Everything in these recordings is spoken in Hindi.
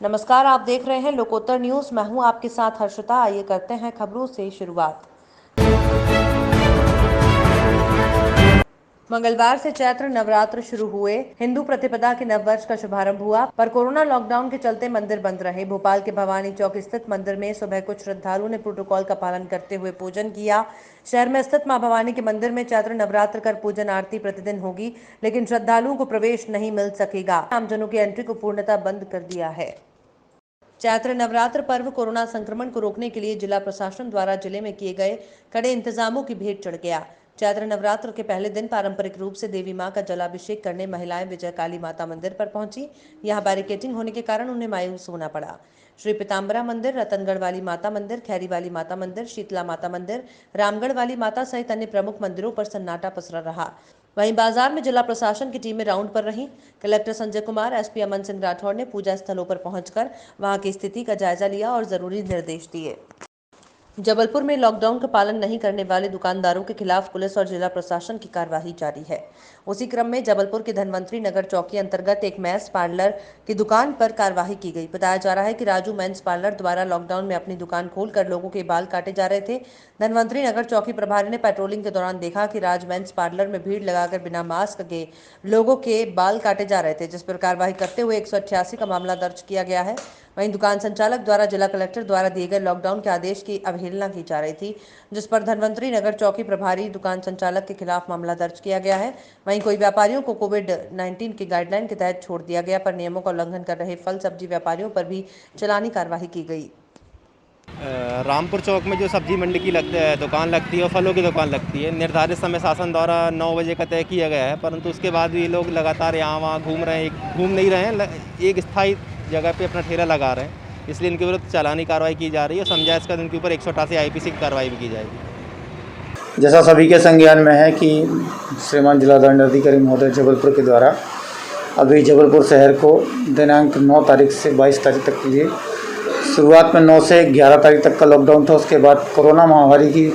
नमस्कार, आप देख रहे हैं लोकोत्तर न्यूज। मैं हूं आपके साथ हर्षिता। आइए करते हैं खबरों से शुरुआत। मंगलवार से चैत्र नवरात्र शुरू हुए। हिंदू प्रतिपदा के नववर्ष का शुभारंभ हुआ, पर कोरोना लॉकडाउन के चलते मंदिर बंद रहे। भोपाल के भवानी चौक स्थित मंदिर में सुबह कुछ श्रद्धालुओं ने प्रोटोकॉल का पालन करते हुए पूजन किया। शहर में स्थित मां भवानी के मंदिर में चैत्र नवरात्र कर पूजन आरती प्रतिदिन होगी, लेकिन श्रद्धालुओं को प्रवेश नहीं मिल सकेगा। आमजनों की एंट्री को पूर्णतः बंद कर दिया है। चैत्र नवरात्र पर्व कोरोना संक्रमण को रोकने के लिए जिला प्रशासन द्वारा जिले में किए गए कड़े इंतजामों की भेंट चढ़ गया। चैत्र नवरात्र के पहले दिन पारंपरिक रूप से देवी मां का जलाभिषेक करने महिलाएं विजय काली माता मंदिर पर पहुंची। यहां बैरिकेडिंग होने के कारण उन्हें मायूस होना पड़ा। श्री पीताम्बरा मंदिर, रतनगढ़ वाली माता मंदिर, खैरी वाली माता मंदिर, शीतला माता मंदिर, रामगढ़ वाली माता सहित अन्य प्रमुख मंदिरों पर सन्नाटा पसरा रहा। वहीं बाजार में जिला प्रशासन की टीमें राउंड पर रहीं। कलेक्टर संजय कुमार, एसपी अमन सिंह राठौड़ ने पूजा स्थलों पर पहुंचकर वहां की स्थिति का जायजा लिया और जरूरी निर्देश दिए। जबलपुर में लॉकडाउन का पालन नहीं करने वाले दुकानदारों के खिलाफ पुलिस और जिला प्रशासन की कार्रवाई जारी है। उसी क्रम में जबलपुर के धनवंतरी नगर चौकी अंतर्गत एक मेंस पार्लर की दुकान पर कार्रवाई की गई। बताया जा रहा है कि राजू मेंस पार्लर द्वारा लॉकडाउन में अपनी दुकान खोलकर लोगों के बाल काटे जा रहे थे। धनवंतरी नगर चौकी प्रभारी ने पेट्रोलिंग के दौरान देखा कि राज मेंस पार्लर में भीड़ लगाकर बिना मास्क के लोगों के बाल काटे जा रहे थे, जिस पर कार्रवाई करते हुए 188 का मामला दर्ज किया गया है। वहीं दुकान संचालक द्वारा जिला कलेक्टर द्वारा दिए गए लॉकडाउन के आदेश की अवहेलना की जा रही थी, जिस पर धनवंतरी नगर चौकी प्रभारी दुकान संचालक के खिलाफ मामला दर्ज किया गया है। वहीं कोई व्यापारियों को कोविड-19 की गाइडलाइन के तहत छोड़ दिया गया, पर नियमों का उल्लंघन कर रहे फल सब्जी व्यापारियों पर भी चालानी कार्रवाई की गई। रामपुर चौक में जो सब्जी मंडी की दुकान लगती है और फलों की दुकान लगती है, निर्धारित समय शासन द्वारा 9 बजे का तय किया गया है, परंतु उसके बाद भी ये लोग लगातार यहाँ वहाँ घूम नहीं रहे हैं, एक स्थायी जगह पे अपना ठेला लगा रहे हैं। इसलिए इनके विरुद्ध चालानी कार्रवाई की जा रही है और समझाइश कर इनके ऊपर 188 आईपीसी की कार्रवाई भी की जाएगी। जैसा सभी के संज्ञान में है कि श्रीमान जिला दंडाधिकारी महोदय जबलपुर के द्वारा अभी जबलपुर शहर को दिनांक 9 तारीख से 22 तारीख तक के लिए, शुरुआत में 9 से 11 तारीख तक का लॉकडाउन था। उसके बाद कोरोना महामारी की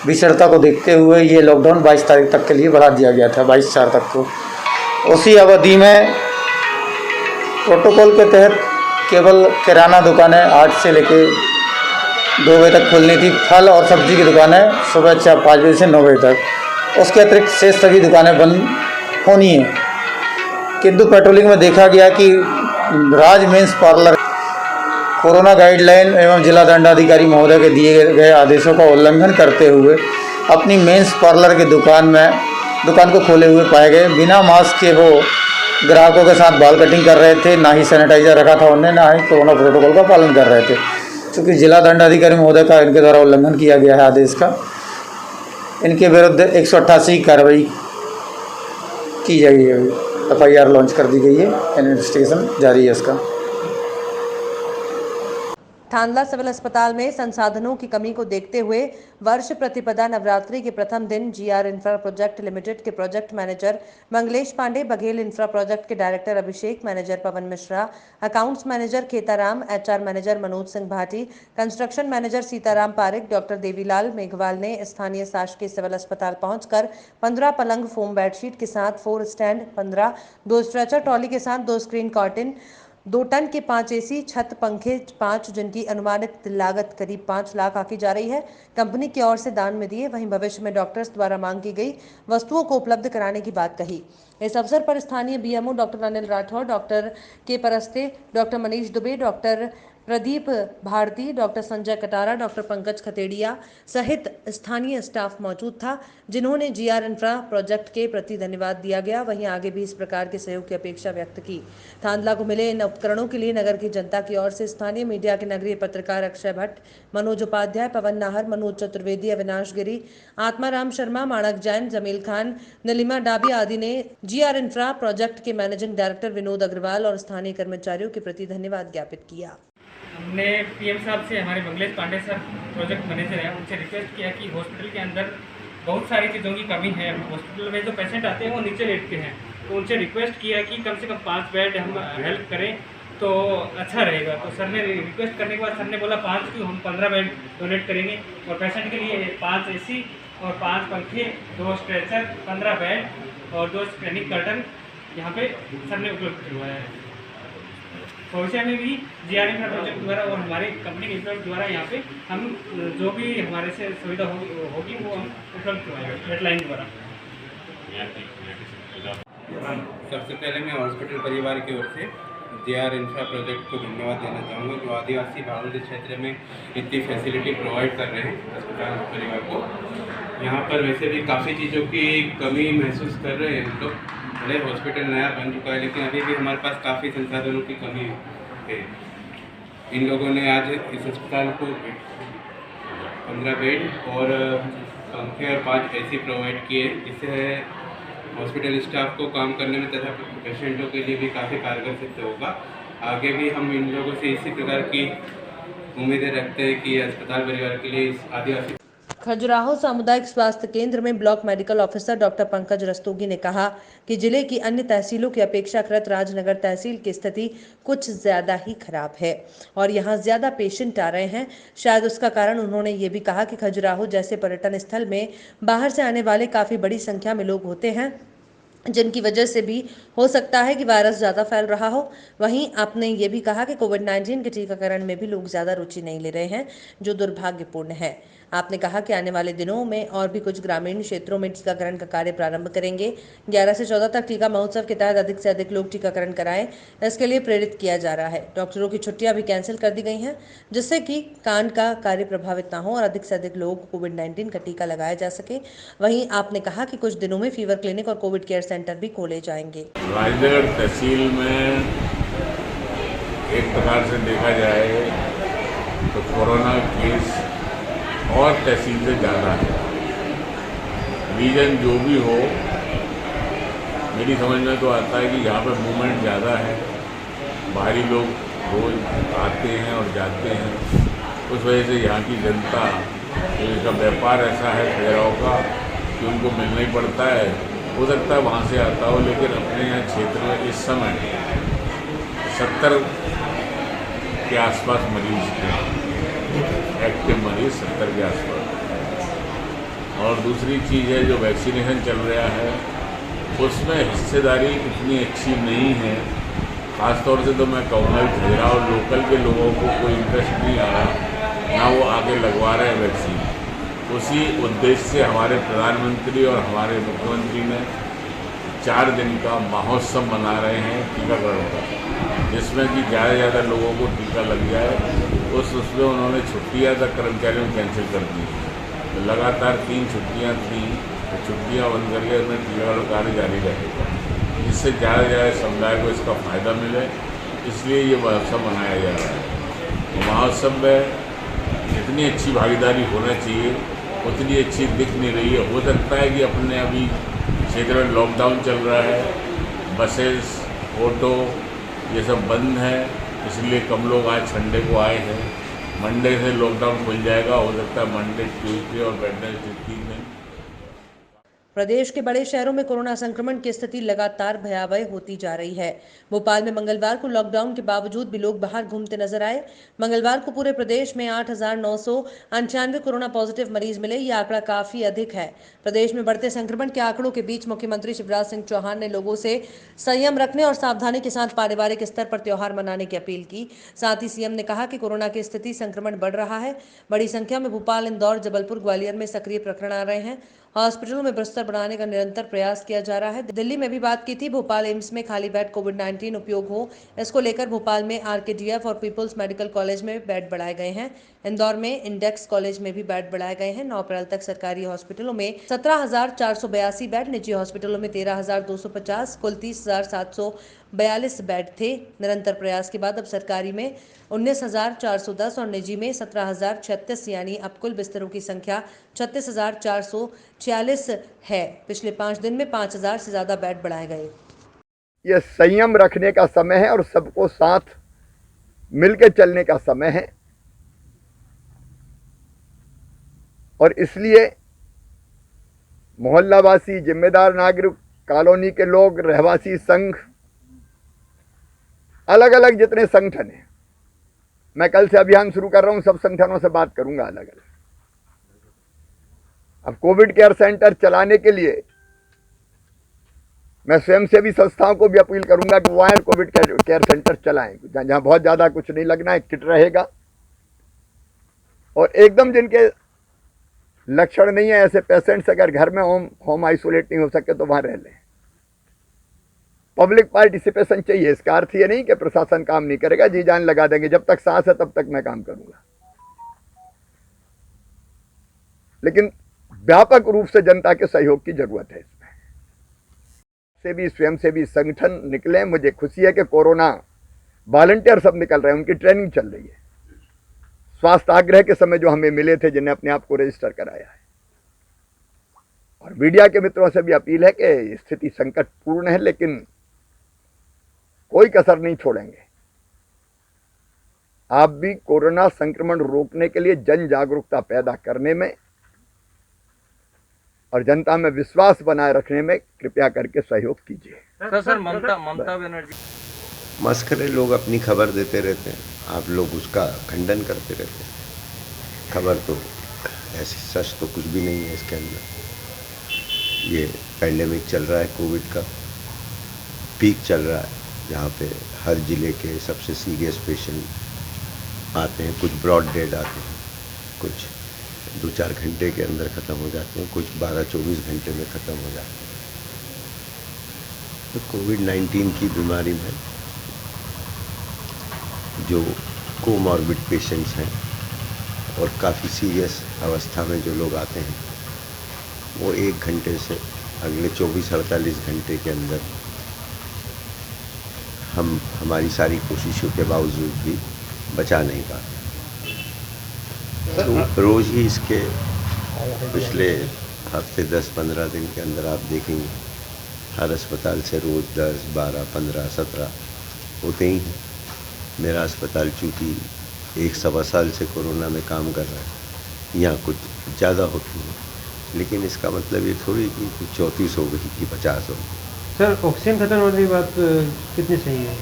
विषमता को देखते हुए ये लॉकडाउन 22 तारीख तक के लिए बढ़ा दिया गया था, 22/4 तक को। उसी अवधि में प्रोटोकॉल के तहत केवल किराना दुकानें 8 से लेकर 2 बजे तक खुलनी थी। फल और सब्जी की दुकानें सुबह 5 बजे से 9 बजे तक। उसके अतिरिक्त शेष सभी दुकानें बंद होनी हैं। किंतु पेट्रोलिंग में देखा गया कि राज मेंस पार्लर कोरोना गाइडलाइन एवं जिला दंडाधिकारी महोदय के दिए गए आदेशों का उल्लंघन करते हुए अपनी मेंस पार्लर की दुकान को खोले हुए पाए गए। बिना मास्क के वो ग्राहकों के साथ बाल कटिंग कर रहे थे, ना ही सैनिटाइजर रखा था उन्हें, ना ही कोरोना प्रोटोकॉल का पालन कर रहे थे। क्योंकि जिला दंडाधिकारी महोदय का इनके द्वारा उल्लंघन किया गया है आदेश का, इनके विरुद्ध 188 की कार्रवाई की जाएगी। FIR लॉन्च कर दी गई है, इन्वेस्टिगेशन जारी है इसका। थांदला सिविल अस्पताल में संसाधनों की कमी को देखते हुए वर्ष प्रतिपदा नवरात्रि के प्रथम दिन GR इंफ्रा प्रोजेक्ट लिमिटेड के project manager Mangalesh Pandey, Baghel infra project के director Abhishek, manager Pawan Mishra, accounts manager Khetaram, HR manager Manoj Singh Bhati, construction manager Sitaram Pareek, doctor Devilal Meghwal ने स्थानीय शासकीय सिविल अस्पताल पहुंचकर 15 पलंग फोम बेडशीट के साथ 4 स्टैंड 15, 2 स्ट्रेचर ट्रॉली के साथ 2 स्क्रीन कॉटन, 2 टन के 5 AC छत पंखे 5, जिनकी अनुमानित लागत करीब 5 लाख आकी जा रही है, कंपनी की ओर से दान में दिए। वहीं भविष्य में डॉक्टर्स द्वारा मांग की गई वस्तुओं को उपलब्ध कराने की बात कही। इस अवसर पर स्थानीय BMO doctor Anil Rathore, doctor K Paraste, doctor Manish Dubey, doctor Pradeep Bharti, doctor Sanjay Katara, doctor Pankaj Khatediya सहित स्थानीय स्टाफ मौजूद था, जिन्होंने GR इंफ्रा प्रोजेक्ट के प्रति धन्यवाद दिया गया। वहीं आगे भी इस प्रकार के सहयोग की अपेक्षा व्यक्त की। थांदला को मिले इन उपकरणों के लिए नगर की जनता की ओर से स्थानीय मीडिया के नगरीय पत्रकार अक्षय भट्ट, मनोज उपाध्याय, पवन नाहर, मनोज चतुर्वेदी, अविनाश गिरी, आत्माराम शर्मा, माणक जैन, जमील खान, नीलिमा डाबी आदि ने GR इंफ्रा प्रोजेक्ट के मैनेजिंग डायरेक्टर विनोद अग्रवाल और स्थानीय कर्मचारियों के प्रति धन्यवाद ज्ञापित किया। हमने PM साहब से, हमारे Manglesh Pandey sir project manager हैं, उनसे रिक्वेस्ट किया कि हॉस्पिटल के अंदर बहुत सारी चीज़ों की कमी है। हॉस्पिटल में जो पेशेंट आते हैं वो नीचे लेटते हैं, तो उनसे रिक्वेस्ट किया कि कम से कम 5 बेड हम हेल्प करें तो अच्छा रहेगा। तो सर ने रिक्वेस्ट करने के बाद सर ने बोला 5 क्यों, हम 15 बेड डोनेट करेंगे और पेशेंट के लिए 5 AC और 5 पंखे, 2 स्ट्रेचर, 15 बेड और 2 स्क्रीनिंग कर्टन यहाँ पे सर ने उपलब्ध करवाया है। भविष्य में भी जीआरएम प्रोजेक्ट द्वारा और हमारे कंपनी के एम्प्लॉय द्वारा यहाँ पे हम जो भी हमारे से सुविधा होगी वो हम उपलब्ध करवाएंगे हेडलाइन द्वारा। सबसे पहले मैं हॉस्पिटल परिवार की ओर से जेआर इंफ्रा प्रोजेक्ट को धन्यवाद देना चाहूँगा, जो आदिवासी बाहुल्य क्षेत्र में इतनी फैसिलिटी प्रोवाइड कर रहे हैं अस्पताल परिवार को। यहाँ पर वैसे भी काफ़ी चीज़ों की कमी महसूस कर रहे हैं हम लोग। भले हॉस्पिटल नया बन चुका है लेकिन अभी भी हमारे पास काफ़ी संसाधनों की कमी है। इन लोगों ने आज इस अस्पताल को 15 बेड और पंखे और 5 AC प्रोवाइड किए, जिससे हॉस्पिटल स्टाफ को काम करने में तथा पेशेंटों के लिए भी काफ़ी कारगर सिद्ध होगा। आगे भी हम इन लोगों से इसी प्रकार की उम्मीदें रखते हैं कि अस्पताल परिवार के लिए इस आदिवासी। खजुराहो सामुदायिक स्वास्थ्य केंद्र में block medical officer doctor Pankaj Rastogi ने कहा कि जिले की अन्य तहसीलों की अपेक्षाकृत राजनगर तहसील की स्थिति कुछ ज्यादा ही खराब है और यहां ज्यादा पेशेंट आ रहे हैं। शायद उसका कारण उन्होंने ये भी कहा कि खजुराहो जैसे पर्यटन स्थल में बाहर से आने वाले काफी बड़ी संख्या में लोग होते हैं, जिनकी वजह से भी हो सकता है कि वायरस ज़्यादा फैल रहा हो। वहीं आपने ये भी कहा कि कोविड-19 के टीकाकरण में भी लोग ज़्यादा रुचि नहीं ले रहे हैं, जो दुर्भाग्यपूर्ण है। आपने कहा कि आने वाले दिनों में और भी कुछ ग्रामीण क्षेत्रों में टीकाकरण का कार्य प्रारंभ करेंगे। 11 से 14 तक टीका महोत्सव के तहत अधिक से अधिक लोग टीकाकरण कराएं, इसके लिए प्रेरित किया जा रहा है। डॉक्टरों की छुट्टियां भी कैंसिल कर दी गई हैं, जिससे कि कांड का कार्य प्रभावित न हो और अधिक से अधिक लोगों को कोविड-19 का टीका लगाया जा सके। वहीं आपने कहा कि कुछ दिनों में फीवर क्लिनिक और कोविड केयर सेंटर भी खोले जाएंगे। राजनगर तहसील में एक प्रकार से देखा जाए तो कोरोना केस और तहसील से ज़्यादा है। रीजन जो भी हो, मेरी समझ में तो आता है कि यहाँ पर मूवमेंट ज़्यादा है, बाहरी लोग रोज आते हैं और जाते हैं। उस वजह से यहाँ की जनता, जिनका व्यापार ऐसा है ठहराव का कि उनको मिलना ही पड़ता है, हो सकता है वहाँ से आता हो, लेकिन अपने यहाँ क्षेत्र में इस समय 70 के आसपास मरीज हैं, एक्टिव मरीज 70 के आसपास। और दूसरी चीज़ है जो वैक्सीनेशन चल रहा है, उसमें हिस्सेदारी इतनी अच्छी नहीं है। ख़ासतौर से तो मैं कहूँगा कि खजुराहो लोकल के लोगों को कोई इंटरेस्ट नहीं आ रहा, ना वो आगे लगवा रहे हैं वैक्सीन। उसी उद्देश्य से हमारे प्रधानमंत्री और हमारे मुख्यमंत्री ने 4 दिन का महोत्सव मना रहे हैं टीकाकरण का, जिसमें कि ज़्यादा से ज़्यादा लोगों को टीका लग जाए। उसमें उन्होंने छुट्टियां तक कर्मचारियों कैंसिल कर दी। तो लगातार 3 छुट्टियां थी, तो छुट्टियां बंद करके उसमें टीकाकरण कार्य जारी रहेगा, जिससे ज़्यादा से ज़्यादा समुदाय को इसका फ़ायदा मिले। इसलिए ये महोत्सव मनाया जा रहा है। महोत्सव में जितनी अच्छी भागीदारी होना चाहिए उतनी अच्छी दिख नहीं रही है। हो सकता है कि अपने अभी क्षेत्र में लॉकडाउन चल रहा है, बसेस, ऑटो ये सब बंद है, इसलिए कम लोग आज संडे को आए हैं। मंडे से लॉकडाउन खुल जाएगा, हो सकता है मंडे, ट्यूसडे और वेडनेसडे 3 दिन। प्रदेश के बड़े शहरों में कोरोना संक्रमण की स्थिति लगातार भयावह होती जा रही है। भोपाल में मंगलवार को लॉकडाउन के बावजूद भी लोग बाहर घूमते नजर आए। मंगलवार को पूरे प्रदेश में 8,998 कोरोना पॉजिटिव मरीज मिले। यह आंकड़ा काफी अधिक है। प्रदेश में बढ़ते संक्रमण के आंकड़ों के बीच मुख्यमंत्री शिवराज सिंह चौहान ने लोगों से संयम रखने और सावधानी के साथ पारिवारिक स्तर पर त्योहार मनाने की अपील की। साथ ही सीएम ने कहा कि कोरोना की स्थिति संक्रमण बढ़ रहा है। बड़ी संख्या में भोपाल, इंदौर, जबलपुर, ग्वालियर में सक्रिय प्रकरण आ रहे हैं। हॉस्पिटलों में बिस्तर बढ़ाने का निरंतर प्रयास किया जा रहा है। दिल्ली में भी बात की थी। भोपाल एम्स में खाली बेड कोविड-19 उपयोग हो, इसको लेकर भोपाल में आरकेडीएफ और पीपुल्स मेडिकल कॉलेज में बेड बढ़ाए गए हैं। इंदौर में इंडेक्स कॉलेज में भी बेड बढ़ाए गए हैं। 9 अप्रैल तक सरकारी हॉस्पिटलों में 17,482 बेड, निजी हॉस्पिटलों में 13,250, कुल 30,742 बेड थे। निरंतर प्रयास के बाद अब सरकारी में 19,410 और निजी में 17,036, यानी अब कुल बिस्तरों की संख्या 36,446 है। पिछले 5 दिन में 5,000 से ज्यादा बेड बढ़ाए गए। ये संयम रखने का समय है और सबको साथ मिलकर चलने का समय है। और इसलिए मोहल्लावासी, जिम्मेदार नागरिक, कॉलोनी के लोग, रहवासी संघ, अलग अलग जितने संगठन हैं, मैं कल से अभियान शुरू कर रहा हूं, सब संगठनों से बात करूंगा अलग अलग। अब कोविड केयर सेंटर चलाने के लिए मैं स्वयंसेवी संस्थाओं को भी अपील करूंगा कि वो आए कोविड केयर सेंटर चलाएं, जहाँ बहुत ज़्यादा कुछ नहीं लगना है, किट रहेगा। और एकदम जिनके लक्षण नहीं है, ऐसे पेशेंट्स अगर घर में होम आइसोलेट नहीं हो सके तो वहाँ रह लें। पब्लिक पार्टिसिपेशन चाहिए। इसका अर्थ ये नहीं कि प्रशासन काम नहीं करेगा, जी जान लगा देंगे, जब तक सांस है तब तक मैं काम करूंगा, लेकिन व्यापक रूप से जनता के सहयोग की जरूरत है। इसमें से भी स्वयंसेवी संगठन निकले। मुझे खुशी है कि कोरोना वॉलंटियर सब निकल रहे हैं, उनकी ट्रेनिंग चल रही है। स्वास्थ्य आग्रह के समय जो हमें मिले थे, जिन्हें अपने आप को रजिस्टर कराया है। और मीडिया के मित्रों से भी अपील है कि स्थिति संकटपूर्ण है, लेकिन कोई कसर नहीं छोड़ेंगे। आप भी कोरोना संक्रमण रोकने के लिए जन जागरूकता पैदा करने में और जनता में विश्वास बनाए रखने में कृपया करके सहयोग कीजिए। सर ममता बनर्जी मस्करे लोग अपनी खबर देते रहते हैं, आप लोग उसका खंडन करते रहते हैं। खबर तो ऐसी सच तो कुछ भी नहीं है इसके अंदर। ये पैंडेमिक चल रहा है, कोविड का पीक चल रहा है, जहाँ पे हर ज़िले के सबसे सीरियस पेशेंट आते हैं। कुछ ब्रॉड डेड आते हैं, कुछ 2-4 घंटे के अंदर ख़त्म हो जाते हैं, कुछ 12-24 घंटे में ख़त्म हो जाते हैं। तो कोविड-19 की बीमारी में जो कोमॉर्बिड पेशेंट्स हैं और काफ़ी सीरियस अवस्था में जो लोग आते हैं, वो 1 घंटे से अगले 24-48 घंटे के अंदर हम हमारी सारी कोशिशों के बावजूद भी बचा नहीं पाते। तो रोज़ ही इसके पिछले हफ्ते 10-15 दिन के अंदर आप देखेंगे हर अस्पताल से रोज़ 10, 12, 15, 17 होते ही हैं। मेरा अस्पताल चूँकि 1-1.25 साल से कोरोना में काम कर रहा है, यहाँ कुछ ज़्यादा होती है, लेकिन इसका मतलब ये थोड़ी कि 34 हो गई कि 50 हो गई। सर ऑक्सीजन खत्म होने की बात कितनी सही है?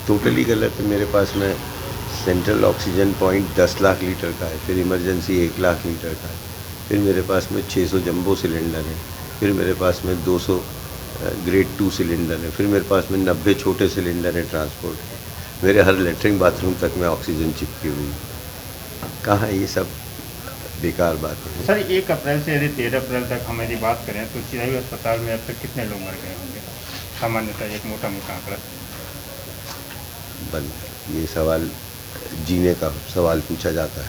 टोटली गलत है। मेरे पास में central oxygen point 10 lakh litre का है, फिर इमरजेंसी 1 लाख लीटर का है, फिर मेरे पास में 600 जंबो सिलेंडर है, फिर मेरे पास में 200 ग्रेड 2 सिलेंडर है, फिर मेरे पास में 90 छोटे सिलेंडर है ट्रांसपोर्ट के। मेरे हर लेटरिन बाथरूम तक में ऑक्सीजन चिपकी हुई है। कहाँ ये सब बेकार बातें हैं। सर 1 अप्रैल से यदि 13 अप्रैल तक हमारी बात करें तो चिरायु अस्पताल में अब तक कितने लोग मर गए होंगे? सामान्यतः एक मोटा आंकड़ा। बंद ये सवाल जीने का सवाल पूछा जाता है,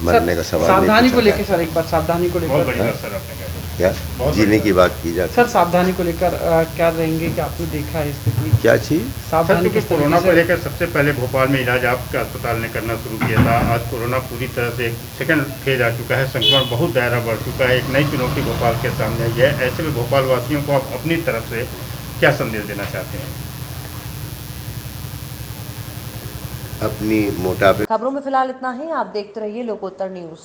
मरने का सवाल सावधानी को नहीं लेकर सर, एक बार सावधानी को बहुत लेकर बढ़िया सर आपने कहा। क्या जीने की बात की जाती है। सर सावधानी को लेकर क्या रहेंगे कि आपने देखा है स्थिति? क्या चीज़? सावधानी क्योंकि कोरोना को लेकर सबसे पहले भोपाल में इलाज आपके अस्पताल ने करना शुरू किया था। आज कोरोना पूरी तरह से एक सेकंड फेज आ चुका है, संक्रमण बहुत दायरा बढ़ चुका है, एक नई चुनौती भोपाल के सामने आई है। ऐसे में भोपाल वासियों को आप अपनी तरफ से क्या संदेश देना चाहते हैं? अपनी मोटापे खबरों में फिलहाल इतना ही। आप देखते रहिए लोकोत्तर न्यूज।